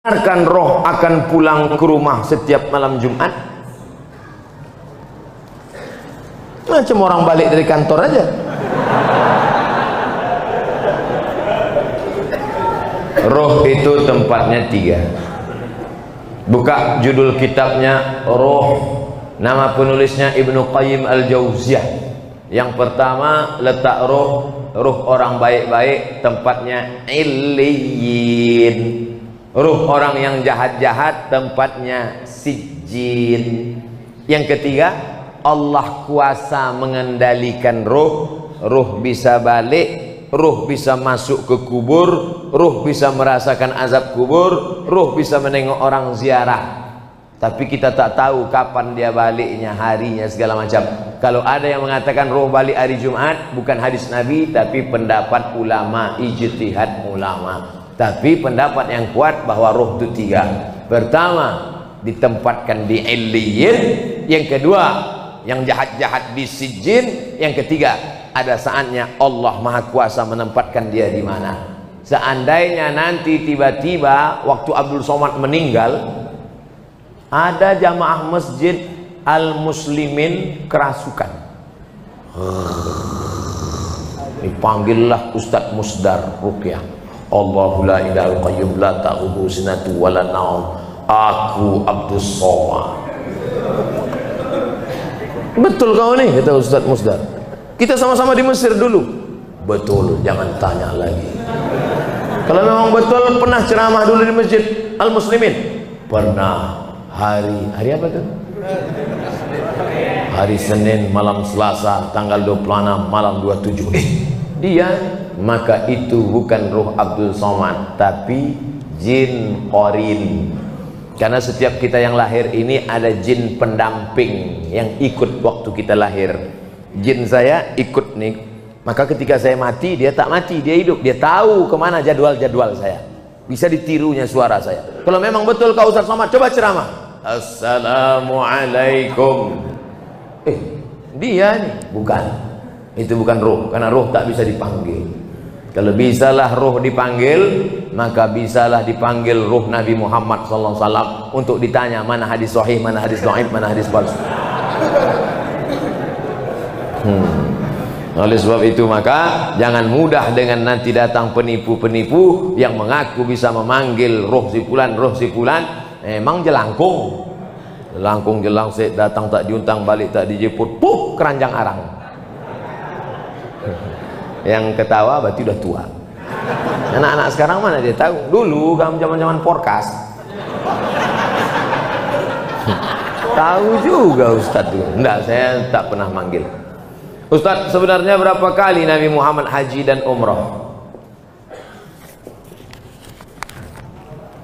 Benarkan roh akan pulang ke rumah setiap malam Jumat? Macam orang balik dari kantor aja. Roh itu tempatnya 3. Buka judul kitabnya Roh. Nama penulisnya Ibnu Qayyim Al-Jauziyah. Yang pertama, letak roh orang baik-baik tempatnya Illiyin. Ruh orang yang jahat-jahat tempatnya Sijjin. Yang ketiga, Allah kuasa mengendalikan ruh. Ruh bisa balik, ruh bisa masuk ke kubur, ruh bisa merasakan azab kubur, ruh bisa menengok orang ziarah. Tapi kita tak tahu kapan dia baliknya, harinya, segala macam. Kalau ada yang mengatakan roh balik hari Jumat, bukan hadis Nabi, tapi pendapat ulama, ijtihad ulama. Tapi pendapat yang kuat bahwa roh itu 3. Pertama, ditempatkan di Illiyin. Yang kedua, yang jahat-jahat di Sijjin. Yang ketiga, ada saatnya Allah Maha Kuasa menempatkan dia di mana. Seandainya nanti tiba-tiba waktu Abdul Somad meninggal, ada jamaah masjid Al-Muslimin kerasukan, dipanggillah Ustadz Musdar Ruqyah. Allahu la ilaha illa qayyum la ta'khudhuhu sinatun wa la naum. Aku Abdul Somad. Betul kau nih, kata Ustadz Musdar. Kita sama-sama di Mesir dulu. Betul, jangan tanya lagi. Kalau memang betul, pernah ceramah dulu di Masjid Al-Muslimin? Pernah. Hari apa tuh? Hari Senin malam Selasa tanggal 26 malam 27. Dia, maka itu bukan ruh Abdul Somad, tapi jin qarin. Karena setiap kita yang lahir ini ada jin pendamping yang ikut waktu kita lahir. Jin saya ikut nih, maka ketika saya mati dia tak mati, dia hidup. Dia tahu kemana jadwal-jadwal saya, bisa ditirunya suara saya. Kalau memang betul kau Ustaz Somad, coba ceramah. Assalamualaikum. Dia nih, bukan. Itu bukan ruh, karena ruh tak bisa dipanggil. Kalau bisalah ruh dipanggil, maka bisalah dipanggil ruh Nabi Muhammad SAW untuk ditanya mana hadis sahih, mana hadis dhaif, mana hadis palsu. Oleh sebab itu maka jangan mudah dengan nanti datang penipu-penipu yang mengaku bisa memanggil ruh si fulan. Emang jelangkung jelang datang tak diuntang, balik tak dijemput, keranjang arang. Yang ketawa berarti udah tua. Anak-anak sekarang mana dia tahu? Dulu kamu zaman-zaman forecast tahu juga Ustadz tuh. Enggak, saya tak pernah manggil. Ustadz, sebenarnya berapa kali Nabi Muhammad haji dan umrah?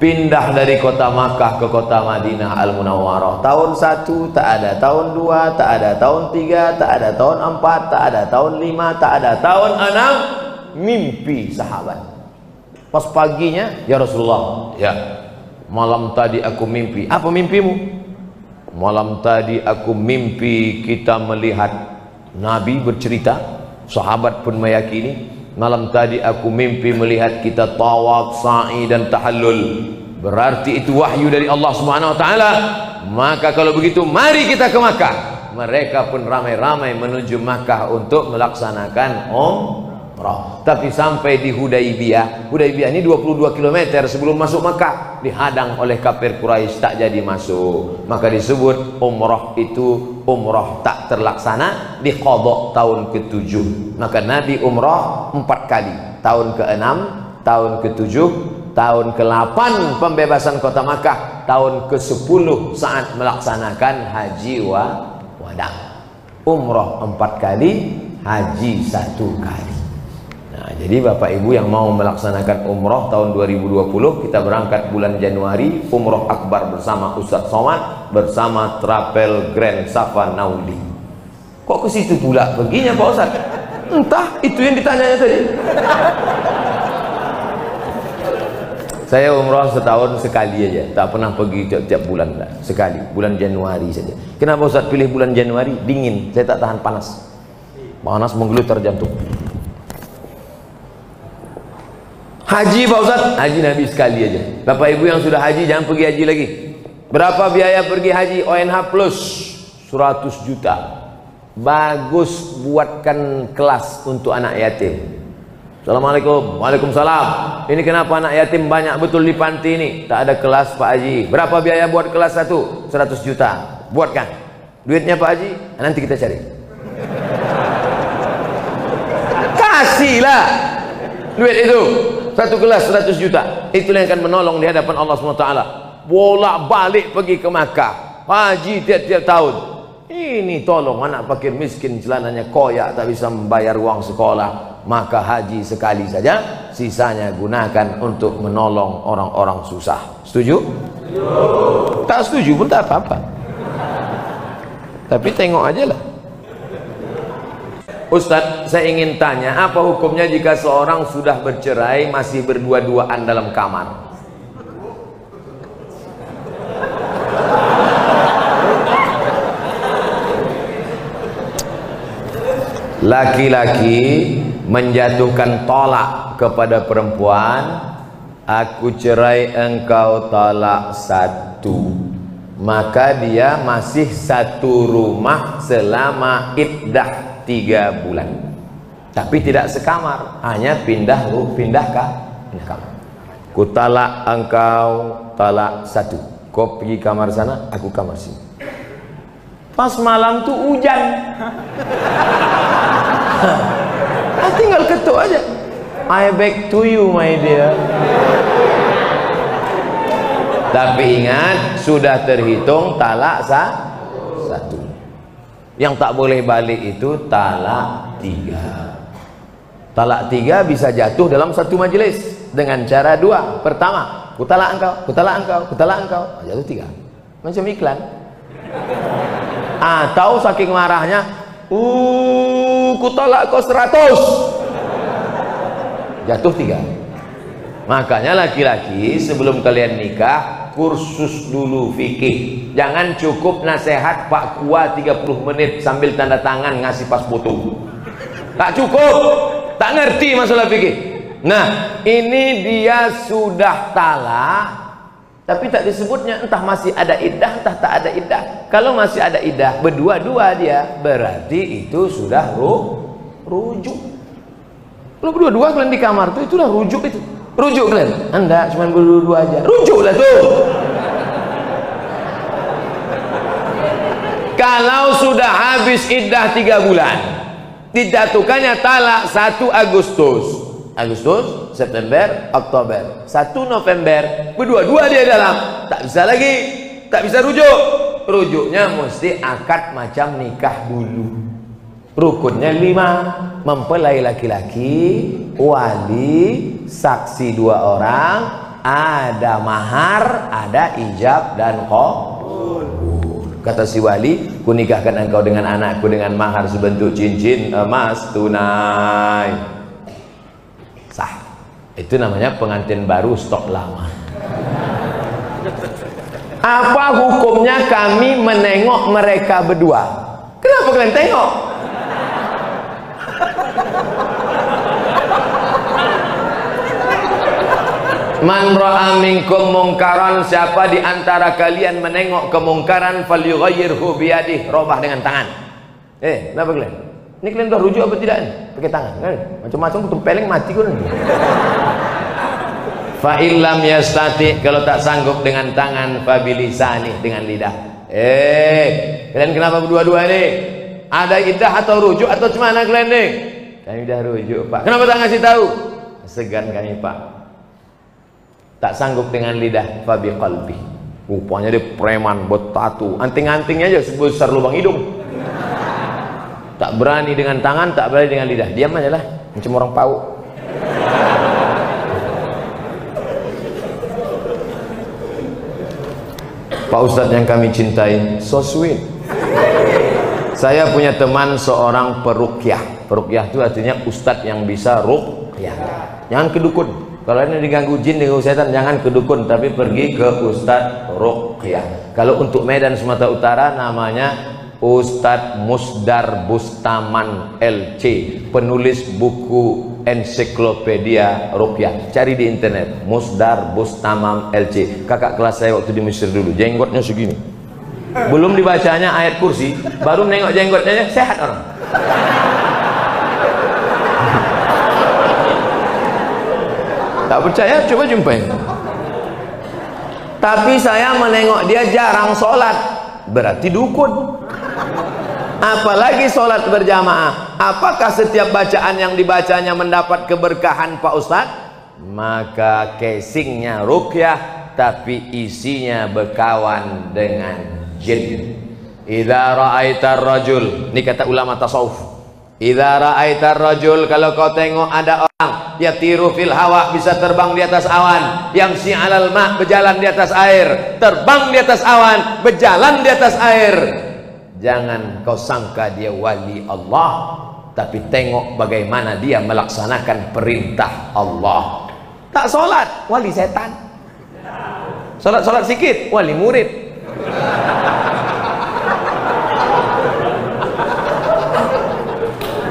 Pindah dari kota Makkah ke kota Madinah Al-Munawwarah. Tahun 1 tak ada, tahun 2 tak ada, tahun 3 tak ada, tahun 4 tak ada, tahun 5 tak ada, tahun 6 mimpi sahabat. Pas paginya, ya Rasulullah, ya malam tadi aku mimpi. Apa mimpimu? Malam tadi aku mimpi kita melihat Nabi bercerita, sahabat pun meyakini. Malam tadi aku mimpi melihat kita tawaf, sa'i dan tahallul. Berarti itu wahyu dari Allah Subhanahu wa taala. Maka kalau begitu mari kita ke Makkah. Mereka pun ramai-ramai menuju Makkah untuk melaksanakan umrah. Tapi sampai di Hudaybiyah ini 22 km sebelum masuk Makkah, dihadang oleh kafir Quraisy, tak jadi masuk. Maka disebut umrah itu umrah tak terlaksana, diqadha tahun ke-7. Maka Nabi umrah 4 kali, tahun ke-6, tahun ke-7, tahun ke-8 pembebasan kota Makkah, tahun ke-10 saat melaksanakan haji wada. Umrah 4 kali, haji 1 kali. Nah, jadi Bapak Ibu yang mau melaksanakan umrah tahun 2020, kita berangkat bulan Januari, umrah akbar bersama Ustadz Somad, bersama Travel Grand Safa Nauli. Kok ke situ pula perginya Pak Ustadz? Entah, itu yang ditanyanya tadi. Saya umrah setahun sekali aja, tak pernah pergi tiap bulan, sekali, bulan Januari saja. Kenapa Ustadz pilih bulan Januari? Dingin, saya tak tahan panas. Panas menggelutar jantung. Haji Pak Ustaz, haji Nabi sekali aja. Bapak Ibu yang sudah haji jangan pergi haji lagi. Berapa biaya pergi haji? ONH plus 100 juta. Bagus buatkan kelas untuk anak yatim. Assalamualaikum. Waalaikumsalam. Ini kenapa anak yatim banyak betul di panti ini? Tak ada kelas Pak Haji. Berapa biaya buat kelas 1? 100 juta. Buatkan. Duitnya Pak Haji, nanti kita cari. Kasihlah duit itu. Satu kelas 100 juta. Itulah yang akan menolong di hadapan Allah SWT. Bolak balik pergi ke Makkah. Haji tiap-tiap tahun. Ini tolong anak fakir miskin celananya koyak tak bisa membayar uang sekolah. Maka haji sekali saja, sisanya gunakan untuk menolong orang-orang susah. Setuju? Tak setuju pun tak apa-apa. Tapi tengok aja lah. Ustadz, saya ingin tanya, apa hukumnya jika seorang sudah bercerai masih berdua-duaan dalam kamar? Laki-laki menjatuhkan tolak kepada perempuan, aku cerai engkau talak satu, maka dia masih satu rumah selama iddah 3 bulan, tapi tidak sekamar, hanya pindah kamar. Ku talak engkau talak satu, kau pergi kamar sana, aku kamar sini. Pas malam tuh hujan. Tinggal ketuk aja. I beg to you my dear. Tapi ingat, sudah terhitung talak satu. Yang tak boleh balik itu talak 3. Talak 3 bisa jatuh dalam satu majelis dengan cara 2. Pertama, ku talak engkau, ku talak engkau, ku talak engkau, jatuh 3. Macam iklan. Atau saking marahnya, ku tolak kau 100, jatuh 3. Makanya laki-laki sebelum kalian nikah, kursus dulu fikih. Jangan cukup nasihat Pak Kua 30 menit sambil tanda tangan ngasih pas foto. Tak cukup, tak ngerti masalah fikih. Nah, ini dia sudah talak, tapi tak disebutnya, entah masih ada iddah, entah tak ada iddah. Kalau masih ada iddah, berdua-dua dia, berarti itu sudah rujuk. Kalau berdua-dua kalian di kamar tuh, itulah rujuk itu. Rujuk kalian. Anda cuma berdua-dua aja. Rujuklah tuh. Kalau sudah habis iddah 3 bulan, dijatuhkannya talak 1 Agustus, September, Oktober, 1 November, berdua-dua dia dalam, tak bisa lagi, tak bisa rujuk. Rujuknya mesti akad macam nikah dulu. Rukunnya 5, mempelai laki-laki, wali, saksi 2 orang, ada mahar, ada ijab dan qabul. Kata si wali, ku nikahkan engkau dengan anakku dengan mahar sebentuk cincin emas tunai. Sah. Itu namanya pengantin baru stok lama. Apa hukumnya kami menengok mereka berdua? Kenapa kalian tengok? Man ra'a minkum mungkaran, siapa di antara kalian menengok kemungkaran, falyughayyirhu biyadihi, robah dengan tangan. Kenapa kalian? Ini kalian udah rujuk apa tidak? Pakai tangan, kan? Macam-macam tempeleng mati kan. Fa illam yastati, kalau tak sanggup dengan tangan, fa bilisani, dengan lidah. Kalian kenapa berdua-dua nih? Ada iddah atau rujuk atau cemana kalian nih? Kami udah rujuk, Pak. Kenapa tak ngasih tahu? Segan kami, Pak. Tak sanggup dengan lidah, fa biqalbi. Rupanya dia preman, bertatu, anting-antingnya aja sebesar lubang hidung. Tak berani dengan tangan, tak berani dengan lidah. Diam aja lah, macam orang pau. Pak Ustadz yang kami cintai, so sweet. Saya punya teman seorang peruqyah. Peruqyah itu artinya ustadz yang bisa ruqyah. Jangan kedukun. Kalau ini diganggu jin, diganggu setan, jangan ke dukun, tapi pergi ke Ustadz Ruqyah. Kalau untuk Medan Sumatera Utara namanya Ustadz Musdar Bustaman LC, penulis buku buku ensiklopedia ruqyah. Cari di internet, Musdar Bustamam LC. Kakak kelas saya waktu di Mesir dulu, jenggotnya segini. Belum dibacanya ayat kursi, baru nengok jenggotnya, sehat orang. Tak percaya, coba jumpain. Tapi saya menengok dia jarang sholat, berarti dukun. Apalagi sholat berjamaah. Apakah setiap bacaan yang dibacanya mendapat keberkahan Pak Ustadz? Maka casingnya ruqyah, tapi isinya berkawan dengan jin. Idza ra'aitar rajul, ini kata ulama tasawuf. Idza ra'aitar rajul, kalau kau tengok ada orang yatiru fil hawa, bisa terbang di atas awan, yamsi 'alal ma, berjalan di atas air, terbang di atas awan, berjalan di atas air, jangan kau sangka dia wali Allah, tapi tengok bagaimana dia melaksanakan perintah Allah. Tak sholat, wali setan. Sholat sikit, wali murid.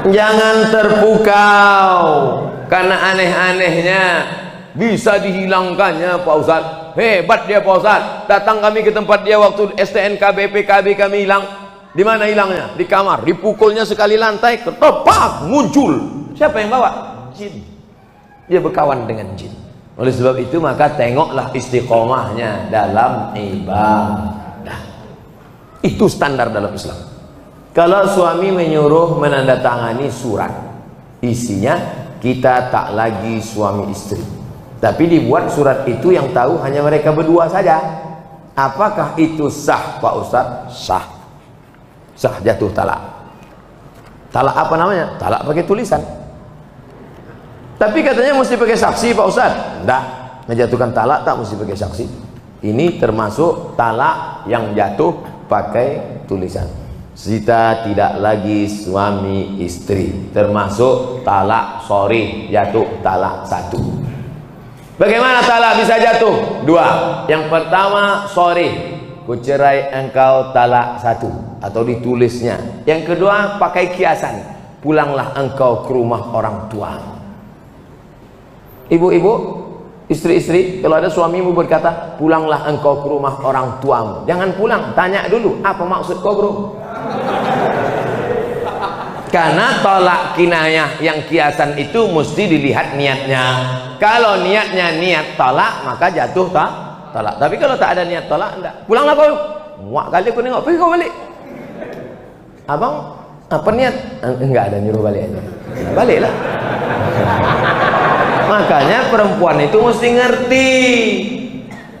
Jangan terpukau karena aneh-anehnya bisa dihilangkannya Pak Ustaz. Hebat dia Pak Ustaz. Datang kami ke tempat dia waktu STNK BPKB kami hilang. Di mana hilangnya? Di kamar. Dipukulnya sekali lantai, ketepak muncul. Siapa yang bawa? Jin. Dia berkawan dengan jin. Oleh sebab itu maka tengoklah istiqomahnya dalam ibadah. Itu standar dalam Islam. Kalau suami menyuruh menandatangani surat, isinya kita tak lagi suami istri, tapi dibuat surat itu yang tahu hanya mereka berdua saja. Apakah itu sah Pak Ustadz? Sah. Sah, jatuh talak. Talak apa namanya? Talak pakai tulisan. Tapi katanya mesti pakai saksi Pak Ustadz. Enggak, menjatuhkan talak tak mesti pakai saksi. Ini termasuk talak yang jatuh pakai tulisan. Kita tidak lagi suami istri, termasuk talak sorry, jatuh talak satu. Bagaimana talak bisa jatuh? Dua. Yang pertama, sorry, kucerai engkau talak satu, atau ditulisnya. Yang kedua, pakai kiasan, pulanglah engkau ke rumah orang tua. Ibu-ibu, istri-istri, kalau ada suamimu berkata pulanglah engkau ke rumah orang tuamu, jangan pulang, tanya dulu apa maksud kau bro. Karena tolak kinayah yang kiasan itu mesti dilihat niatnya. Kalau niatnya niat tolak, maka jatuh tolak. Tapi kalau tak ada niat tolak, enggak. Pulanglah kau. Muak kali aku nengok, pergi kau balik. Abang, apa niat? Enggak ada, nyuruh balik aja. Baliklah. Makanya perempuan itu mesti ngerti.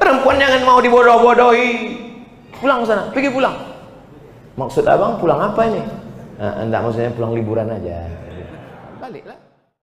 Perempuan jangan mau dibodoh-bodohi. Pulang sana, pergi pulang. Maksud abang pulang apa ini? Enggak, maksudnya pulang liburan aja. Baliklah.